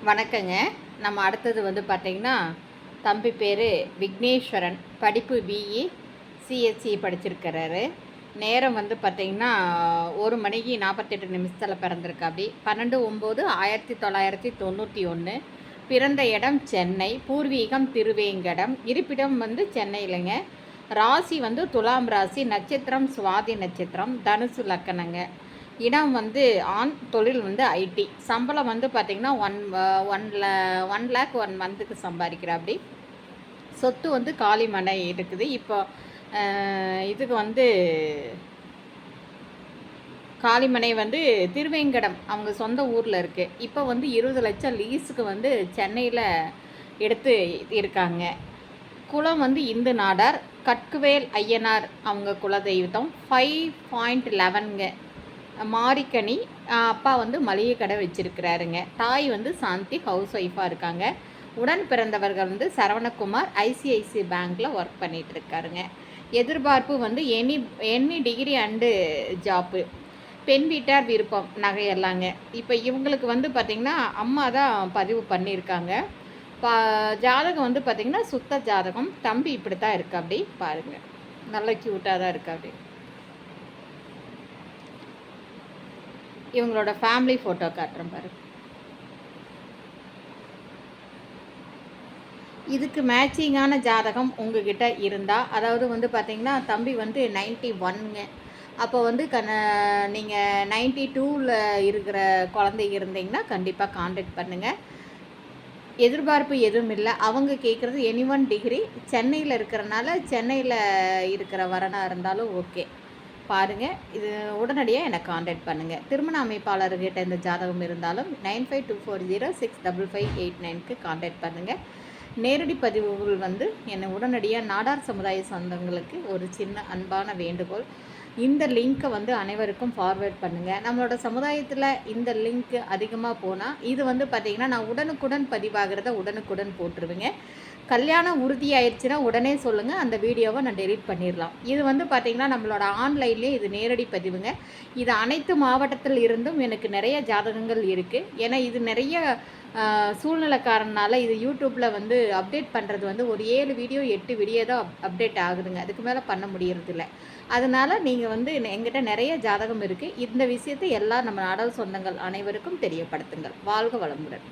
வணக்கங்க. நம்ம அடுத்தது வந்து பார்த்திங்கன்னா, தம்பி பேர் விக்னேஸ்வரன். படிப்பு பிஇ சிஎஸ்சி படிச்சிருக்கிறாரு. நேரம் வந்து பார்த்திங்கன்னா 1 மணிக்கு 48 நிமிஷத்தில் பிறந்திருக்காப்படி. 12/9/1991. பிறந்த இடம் சென்னை. பூர்வீகம் திருவேங்கடம். இருப்பிடம் வந்து சென்னையிலங்க. ராசி வந்து துலாம் ராசி. நட்சத்திரம் சுவாதி நட்சத்திரம். தனுசு லக்கணங்க. இடம் வந்து ஆண். தொழில் வந்து ஐடி. சம்பளம் வந்து பார்த்திங்கன்னா 1 லேக் 1 மந்த்துக்கு சம்பாதிக்கிறாப்படி. சொத்து வந்து காலிமனை இருக்குது. இப்போ இதுக்கு வந்து காலிமனை வந்து திருவேங்கடம் அவங்க சொந்த ஊரில் இருக்குது. இப்போ வந்து 20 லட்சம் லீஸுக்கு வந்து சென்னையில் எடுத்து இருக்காங்க. குலம் வந்து இந்து நாடார். கட்குவேல் ஐயனார் அவங்க குலதெய்வம். 5.11ங்க. மாரிக்கனி. அப்பா வந்து மளிகை கடை வச்சுருக்கிறாருங்க. தாய் வந்து சாந்தி ஹவுஸ் ஒய்ஃபாக இருக்காங்க. உடன் பிறந்தவர்கள் வந்து சரவணகுமார் ஐசிஐசி பேங்க்கில் ஒர்க் பண்ணிகிட்ருக்காருங்க. எதிர்பார்ப்பு வந்து எனி டிகிரி அண்டு ஜாப்பு. பெண் வீட்டார் விருப்பம் நகையெல்லாங்க. இப்போ இவங்களுக்கு வந்து பார்த்திங்கன்னா அம்மா தான் பதிவு பண்ணியிருக்காங்க. ஜாதகம் வந்து பார்த்திங்கன்னா சுத்த ஜாதகம். தம்பி இப்படி தான் இருக்கா அப்படி பாருங்கள். நல்ல க்யூட்டாக தான் இருக்கா அப்படி. இவங்களோட ஃபேமிலி ஃபோட்டோ காட்டுறேன் பாரு. இதுக்கு மேட்சிங்கான ஜாதகம் உங்ககிட்ட இருந்தால், அதாவது வந்து பார்த்திங்கன்னா தம்பி வந்து 91ங்க. அப்போ வந்து நீங்கள் 92ல் இருக்கிற குழந்தை இருந்தீங்கன்னா கண்டிப்பாக காண்டாக்ட் பண்ணுங்கள். எதிர்பார்ப்பு எதுவும் இல்லை. அவங்க கேட்குறது எனி1 டிகிரி. சென்னையில் இருக்கிறனால சென்னையில் இருக்கிற வரனாக இருந்தாலும் ஓகே. பாருங்கள். இது உடனடியாக என்னை காண்டாக்ட் பண்ணுங்கள். திருமண அமைப்பாளர்கிட்ட இந்த ஜாதகம் இருந்தாலும் 9524065589க்கு காண்டாக்ட் பண்ணுங்கள். நேரடி பதிவுகள் வந்து என்னை உடனடியாக நாடார் சமுதாய சொந்தங்களுக்கு ஒரு சின்ன அன்பான வேண்டுகோள். இந்த லிங்க்கை வந்து அனைவருக்கும் ஃபார்வேர்ட் பண்ணுங்கள். நம்மளோட சமுதாயத்தில் இந்த லிங்க் அதிகமாக போனால் இது வந்து பார்த்திங்கன்னா நான் உடனுக்குடன் பதிவாகிறத உடனுக்குடன் போட்டுருவேங்க. கல்யாணம் உறுதியாயிடுச்சுன்னா உடனே சொல்லுங்கள். அந்த வீடியோவை நான் டெலீட் பண்ணிடலாம். இது வந்து பார்த்திங்கன்னா நம்மளோட ஆன்லைன்லேயே இது நேரடி பதிவுங்க. இது அனைத்து மாவட்டத்தில் இருந்தும் எனக்கு நிறைய ஜாதகங்கள் இருக்குது. ஏன்னா இது நிறைய சூழ்நிலை காரணனால இது யூடியூப்பில் வந்து அப்டேட் பண்ணுறது வந்து ஒரு 7 வீடியோ 8 வீடியோ தான் அப்டேட் ஆகுதுங்க. அதுக்கு மேலே பண்ண முடியறதில்ல. அதனால் நீங்கள் வந்து எங்கிட்ட நிறைய ஜாதகம் இருக்குது. இந்த விஷயத்தை எல்லா நம்ம நாடக சொந்தங்கள் அனைவருக்கும் தெரியப்படுத்துங்கள். வாழ்க வளமுடன்.